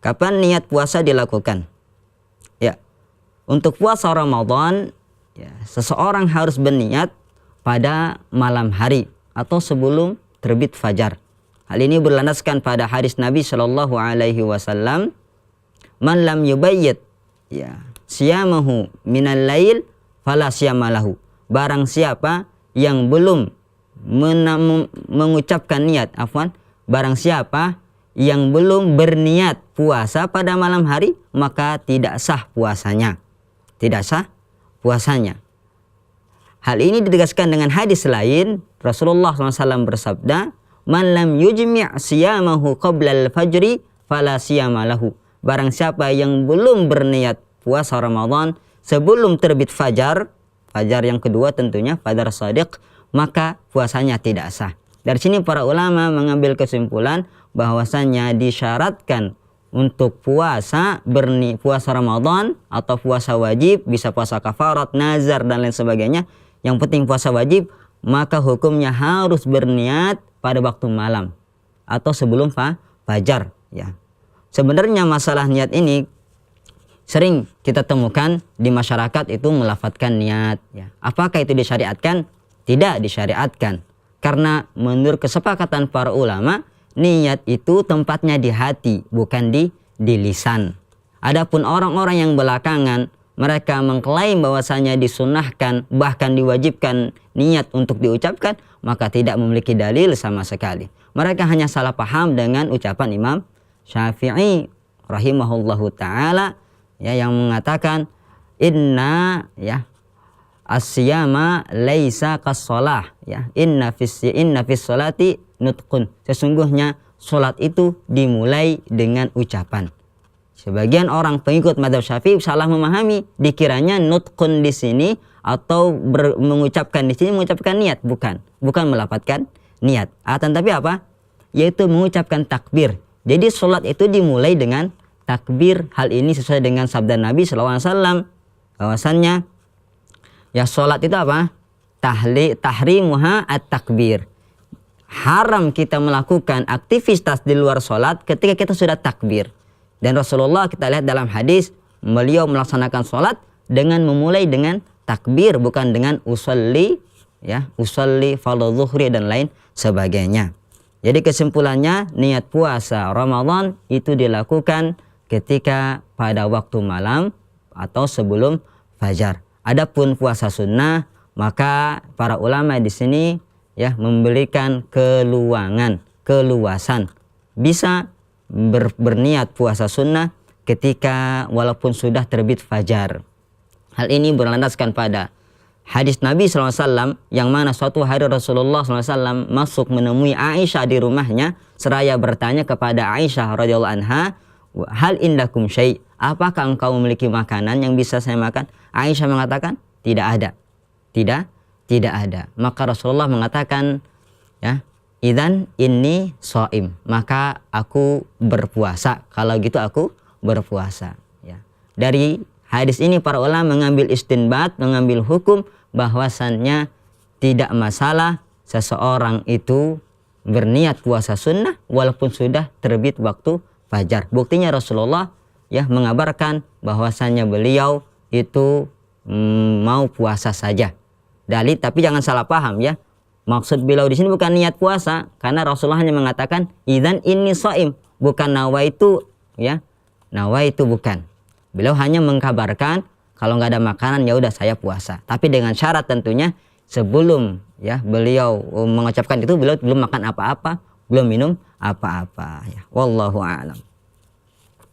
Kapan niat puasa dilakukan? Ya, untuk puasa Ramadan, ya, seseorang harus berniat pada malam hari atau sebelum terbit fajar. Hal ini berlandaskan pada hadis Nabi Shallallahu Alaihi Wasallam, "Man lam yubayyit, ya, siyamahu minal lail, fala siyamalahu." Barang siapa yang belum mengucapkan niat, barang siapa yang belum berniat puasa pada malam hari, maka tidak sah puasanya. Tidak sah puasanya. Hal ini ditegaskan dengan hadis lain. Rasulullah SAW bersabda, "Man lam yujmi' siyamahu qabla al-fajri, fala siyama lahu." Barang siapa yang belum berniat puasa Ramadan sebelum terbit fajar, fajar yang kedua tentunya, fajar shadiq, maka puasanya tidak sah. Dari sini para ulama mengambil kesimpulan bahwasannya disyaratkan untuk puasa Ramadan atau puasa wajib, bisa puasa kafarat, nazar dan lain sebagainya. Yang penting puasa wajib, maka hukumnya harus berniat pada waktu malam atau sebelum fajar, ya. Sebenarnya masalah niat ini sering kita temukan di masyarakat itu melafadzkan niat, ya. Apakah itu disyariatkan? Tidak disyariatkan. Karena menurut kesepakatan para ulama, niat itu tempatnya di hati, bukan di lisan. Adapun orang-orang yang belakangan, mereka mengklaim bahwasanya disunahkan, bahkan diwajibkan niat untuk diucapkan, maka tidak memiliki dalil sama sekali. Mereka hanya salah paham dengan ucapan Imam Syafi'i rahimahullahu ta'ala, ya, yang mengatakan inna, ya, as-siyama laisa kas-shalah, ya, inna fis sholati nutqun. Sesungguhnya salat itu dimulai dengan ucapan. Sebagian orang pengikut madzhab Syafi'i salah memahami, dikiranya nutqun di sini atau mengucapkan di sini mengucapkan niat, bukan melafadzkan niat. Tapi apa? Yaitu mengucapkan takbir. Jadi salat itu dimulai dengan takbir. Hal ini sesuai dengan sabda Nabi SAW bahwasannya, ya, sholat itu apa? Tahrimuha at-takbir. Haram kita melakukan aktivitas di luar sholat ketika kita sudah takbir. Dan Rasulullah kita lihat dalam hadis, beliau melaksanakan sholat dengan memulai dengan takbir, bukan dengan usolli, ya, usolli fardhu zuhri dan lain sebagainya. Jadi kesimpulannya, niat puasa Ramadan itu dilakukan ketika pada waktu malam atau sebelum fajar. Adapun puasa sunnah, maka para ulama di sini, ya, memberikan keluasan. Bisa berniat puasa sunnah ketika walaupun sudah terbit fajar. Hal ini berlandaskan pada hadis Nabi SAW, yang mana suatu hari Rasulullah SAW masuk menemui Aisyah di rumahnya, seraya bertanya kepada Aisyah radhiyallahu anha, "Hal indakum syai'? Apakah engkau memiliki makanan yang bisa saya makan?" Aisyah mengatakan, tidak ada. Tidak ada. Maka Rasulullah mengatakan, ya, idzan inni shaim, maka aku berpuasa. Kalau gitu aku berpuasa, ya. Dari hadis ini para ulama mengambil istinbat, mengambil hukum bahwasannya tidak masalah seseorang itu berniat puasa sunnah walaupun sudah terbit waktu fajar. Buktinya Rasulullah, ya, mengabarkan bahwasannya beliau itu mau puasa saja. Dalil, tapi jangan salah paham, ya. Maksud beliau di sini bukan niat puasa, karena Rasulullah hanya mengatakan idzan inni shaim, bukan nawaitu, ya. Nawaitu bukan. Beliau hanya mengkabarkan kalau nggak ada makanan ya udah saya puasa. Tapi dengan syarat tentunya sebelum, ya, beliau mengucapkan itu beliau belum makan apa-apa, belum minum apa-apa, ya. Wallahu a'lam.